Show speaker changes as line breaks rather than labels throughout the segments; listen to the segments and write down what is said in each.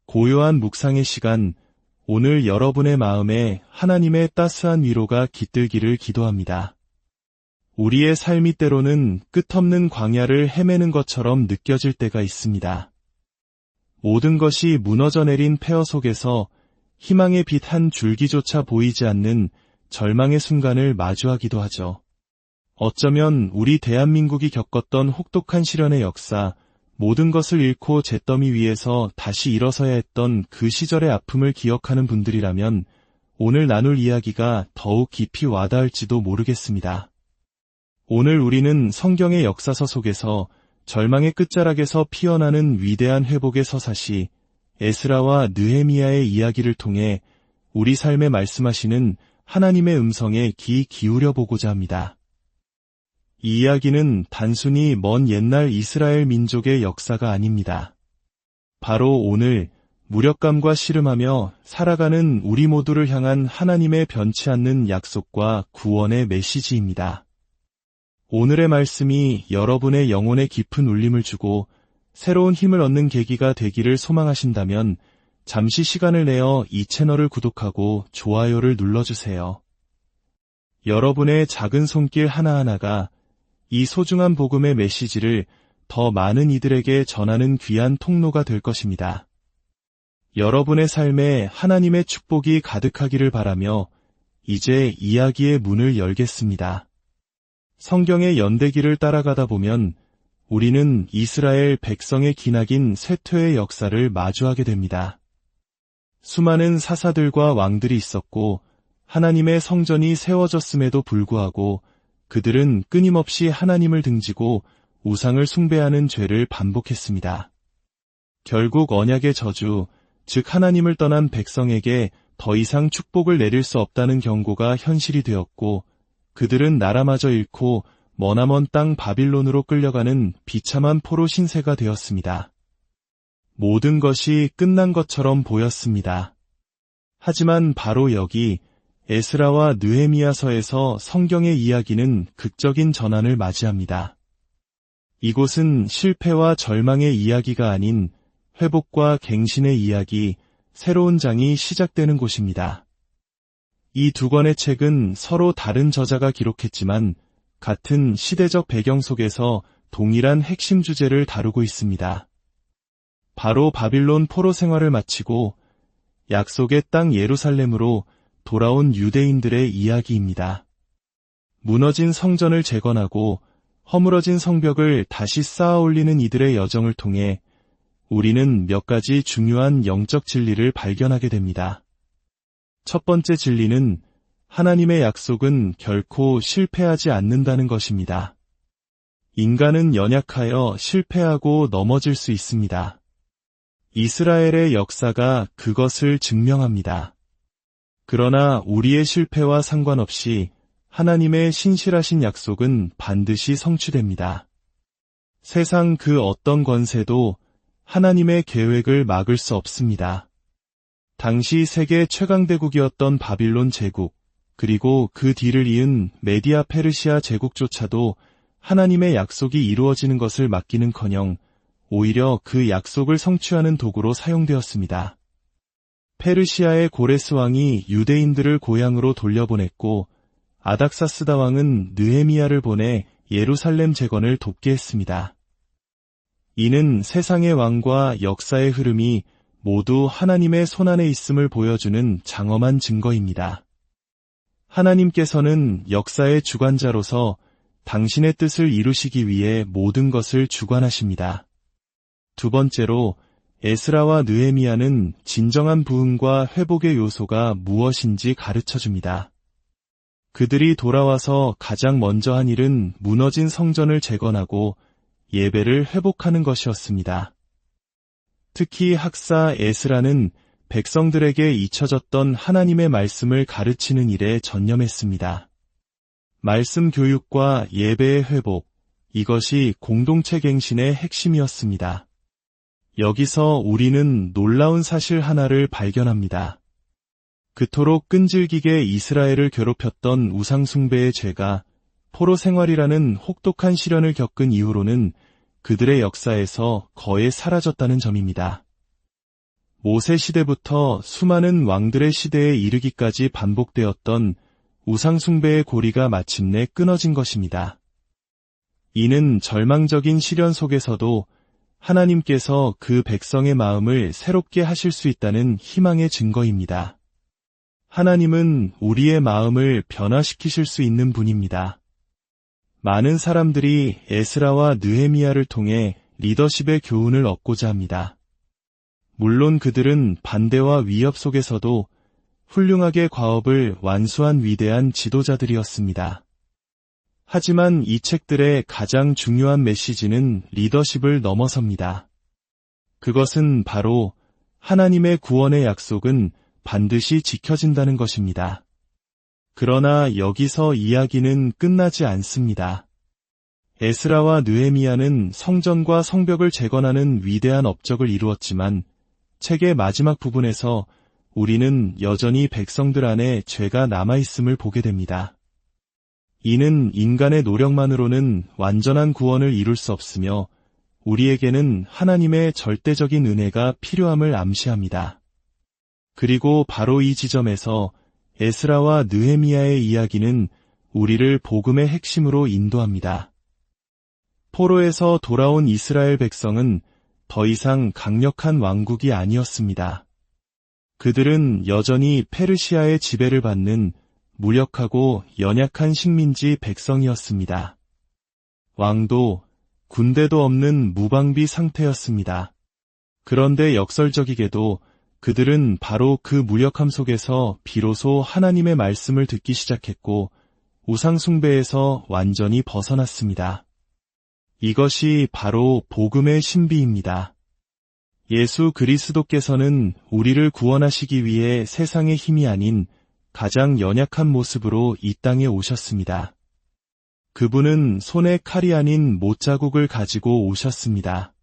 고요한 묵상의 시간, 오늘 여러분의 마음에 하나님의 따스한 위로가 깃들기를 기도합니다. 우리의 삶이 때로는 끝없는 광야를 헤매는 것처럼 느껴질 때가 있습니다. 모든 것이 무너져 내린 폐허 속에서 희망의 빛 한 줄기조차 보이지 않는 절망의 순간을 마주하기도 하죠. 어쩌면 우리 대한민국이 겪었던 혹독한 시련의 역사, 모든 것을 잃고 잿더미 위에서 다시 일어서야 했던 그 시절의 아픔을 기억하는 분들이라면 오늘 나눌 이야기가 더욱 깊이 와닿을지도 모르겠습니다. 오늘 우리는 성경의 역사서 속에서 절망의 끝자락에서 피어나는 위대한 회복의 서사시 에스라와 느헤미야의 이야기를 통해 우리 삶에 말씀하시는 하나님의 음성에 귀 기울여 보고자 합니다. 이 이야기는 단순히 먼 옛날 이스라엘 민족의 역사가 아닙니다. 바로 오늘 무력감과 씨름하며 살아가는 우리 모두를 향한 하나님의 변치 않는 약속과 구원의 메시지입니다. 오늘의 말씀이 여러분의 영혼에 깊은 울림을 주고 새로운 힘을 얻는 계기가 되기를 소망하신다면 잠시 시간을 내어 이 채널을 구독하고 좋아요를 눌러주세요. 여러분의 작은 손길 하나하나가 이 소중한 복음의 메시지를 더 많은 이들에게 전하는 귀한 통로가 될 것입니다. 여러분의 삶에 하나님의 축복이 가득하기를 바라며 이제 이야기의 문을 열겠습니다. 성경의 연대기를 따라가다 보면 우리는 이스라엘 백성의 기나긴 쇠퇴의 역사를 마주하게 됩니다. 수많은 사사들과 왕들이 있었고 하나님의 성전이 세워졌음에도 불구하고 그들은 끊임없이 하나님을 등지고 우상을 숭배하는 죄를 반복했습니다. 결국 언약의 저주, 즉 하나님을 떠난 백성에게 더 이상 축복을 내릴 수 없다는 경고가 현실이 되었고 그들은 나라마저 잃고 머나먼 땅 바빌론으로 끌려가는 비참한 포로 신세가 되었습니다. 모든 것이 끝난 것처럼 보였습니다. 하지만 바로 여기 에스라와 느헤미야서에서 성경의 이야기는 극적인 전환을 맞이합니다. 이곳은 실패와 절망의 이야기가 아닌 회복과 갱신의 이야기, 새로운 장이 시작되는 곳입니다. 이 두 권의 책은 서로 다른 저자가 기록했지만 같은 시대적 배경 속에서 동일한 핵심 주제를 다루고 있습니다. 바로 바빌론 포로 생활을 마치고 약속의 땅 예루살렘으로 돌아온 유대인들의 이야기입니다. 무너진 성전을 재건하고 허물어진 성벽을 다시 쌓아 올리는 이들의 여정을 통해 우리는 몇 가지 중요한 영적 진리를 발견하게 됩니다. 첫 번째 진리는 하나님의 약속은 결코 실패하지 않는다는 것입니다. 인간은 연약하여 실패하고 넘어질 수 있습니다. 이스라엘의 역사가 그것을 증명합니다. 그러나 우리의 실패와 상관없이 하나님의 신실하신 약속은 반드시 성취됩니다. 세상 그 어떤 권세도 하나님의 계획을 막을 수 없습니다. 당시 세계 최강대국이었던 바빌론 제국, 그리고 그 뒤를 이은 메디아 페르시아 제국조차도 하나님의 약속이 이루어지는 것을 막기는커녕 오히려 그 약속을 성취하는 도구로 사용되었습니다. 페르시아의 고레스 왕이 유대인들을 고향으로 돌려보냈고 아닥사스다 왕은 느헤미야를 보내 예루살렘 재건을 돕게 했습니다. 이는 세상의 왕과 역사의 흐름이 모두 하나님의 손안에 있음을 보여주는 장엄한 증거입니다. 하나님께서는 역사의 주관자로서 당신의 뜻을 이루시기 위해 모든 것을 주관하십니다. 두 번째로 에스라와 느헤미야는 진정한 부흥과 회복의 요소가 무엇인지 가르쳐줍니다. 그들이 돌아와서 가장 먼저 한 일은 무너진 성전을 재건하고 예배를 회복하는 것이었습니다. 특히 학사 에스라는 백성들에게 잊혀졌던 하나님의 말씀을 가르치는 일에 전념했습니다. 말씀 교육과 예배의 회복, 이것이 공동체 갱신의 핵심이었습니다. 여기서 우리는 놀라운 사실 하나를 발견합니다. 그토록 끈질기게 이스라엘을 괴롭혔던 우상숭배의 죄가 포로 생활이라는 혹독한 시련을 겪은 이후로는 그들의 역사에서 거의 사라졌다는 점입니다. 모세 시대부터 수많은 왕들의 시대에 이르기까지 반복되었던 우상숭배의 고리가 마침내 끊어진 것입니다. 이는 절망적인 시련 속에서도 하나님께서 그 백성의 마음을 새롭게 하실 수 있다는 희망의 증거입니다. 하나님은 우리의 마음을 변화시키실 수 있는 분입니다. 많은 사람들이 에스라와 느헤미야를 통해 리더십의 교훈을 얻고자 합니다. 물론 그들은 반대와 위협 속에서도 훌륭하게 과업을 완수한 위대한 지도자들이었습니다. 하지만 이 책들의 가장 중요한 메시지는 리더십을 넘어섭니다. 그것은 바로 하나님의 구원의 약속은 반드시 지켜진다는 것입니다. 그러나 여기서 이야기는 끝나지 않습니다. 에스라와 느헤미야는 성전과 성벽을 재건하는 위대한 업적을 이루었지만 책의 마지막 부분에서 우리는 여전히 백성들 안에 죄가 남아있음을 보게 됩니다. 이는 인간의 노력만으로는 완전한 구원을 이룰 수 없으며 우리에게는 하나님의 절대적인 은혜가 필요함을 암시합니다. 그리고 바로 이 지점에서 에스라와 느헤미야의 이야기는 우리를 복음의 핵심으로 인도합니다. 포로에서 돌아온 이스라엘 백성은 더 이상 강력한 왕국이 아니었습니다. 그들은 여전히 페르시아의 지배를 받는 무력하고 연약한 식민지 백성이었습니다. 왕도, 군대도 없는 무방비 상태였습니다. 그런데 역설적이게도 그들은 바로 그 무력함 속에서 비로소 하나님의 말씀을 듣기 시작했고 우상숭배에서 완전히 벗어났습니다. 이것이 바로 복음의 신비입니다. 예수 그리스도께서는 우리를 구원하시기 위해 세상의 힘이 아닌 가장 연약한 모습으로 이 땅에 오셨습니다. 그분은 손에 칼이 아닌 못자국을 가지고 오셨습니다.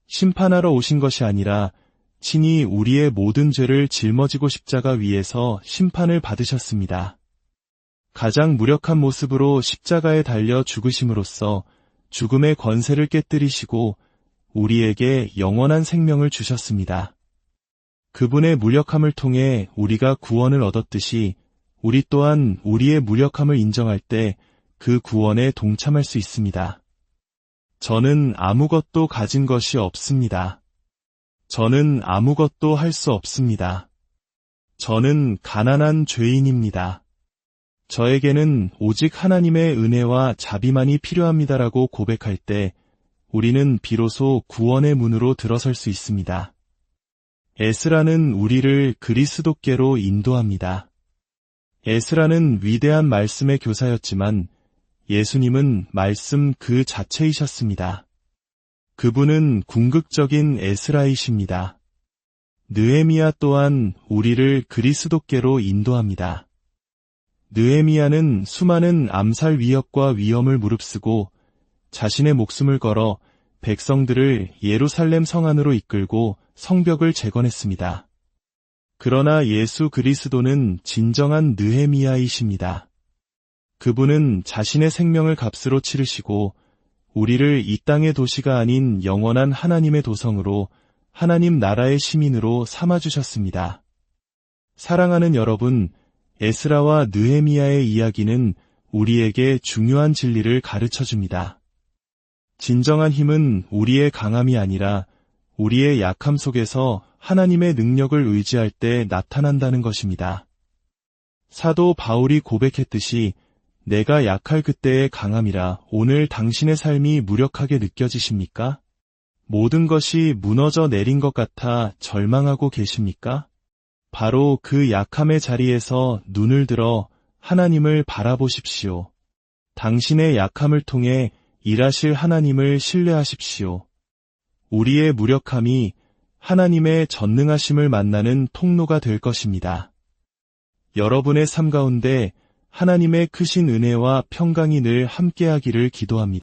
심판하러 오신 것이 아니라 친히 우리의 모든 죄를 짊어지고 십자가 위에서 심판을 받으셨습니다. 가장 무력한 모습으로 십자가에 달려 죽으심으로써 죽음의 권세를 깨뜨리시고 우리에게 영원한 생명을 주셨습니다. 그분의 무력함을 통해 우리가 구원을 얻었듯이 우리 또한 우리의 무력함을 인정할 때 그 구원에 동참할 수 있습니다. 저는 아무것도 가진 것이 없습니다. 저는 아무것도 할 수 없습니다. 저는 가난한 죄인입니다. 저에게는 오직 하나님의 은혜와 자비만이 필요합니다라고 고백할 때 우리는 비로소 구원의 문으로 들어설 수 있습니다. 에스라는 우리를 그리스도께로 인도합니다. 에스라는 위대한 말씀의 교사였지만 예수님은 말씀 그 자체이셨습니다. 그분은 궁극적인 에스라이십니다. 느헤미야 또한 우리를 그리스도께로 인도합니다. 느헤미야는 수많은 암살 위협과 위험을 무릅쓰고 자신의 목숨을 걸어 백성들을 예루살렘 성 안으로 이끌고 성벽을 재건했습니다. 그러나 예수 그리스도는 진정한 느헤미야이십니다. 그분은 자신의 생명을 값으로 치르시고 우리를 이 땅의 도시가 아닌 영원한 하나님의 도성으로 하나님 나라의 시민으로 삼아주셨습니다. 사랑하는 여러분, 에스라와 느헤미야의 이야기는 우리에게 중요한 진리를 가르쳐줍니다. 진정한 힘은 우리의 강함이 아니라 우리의 약함 속에서 하나님의 능력을 의지할 때 나타난다는 것입니다. 사도 바울이 고백했듯이 내가 약할 그때의 강함이라 오늘 당신의 삶이 무력하게 느껴지십니까? 모든 것이 무너져 내린 것 같아 절망하고 계십니까? 바로 그 약함의 자리에서 눈을 들어 하나님을 바라보십시오. 당신의 약함을 통해 일하실 하나님을 신뢰하십시오. 우리의 무력함이 하나님의 전능하심을 만나는 통로가 될 것입니다. 여러분의 삶 가운데 하나님의 크신 은혜와 평강이 늘 함께하기를 기도합니다.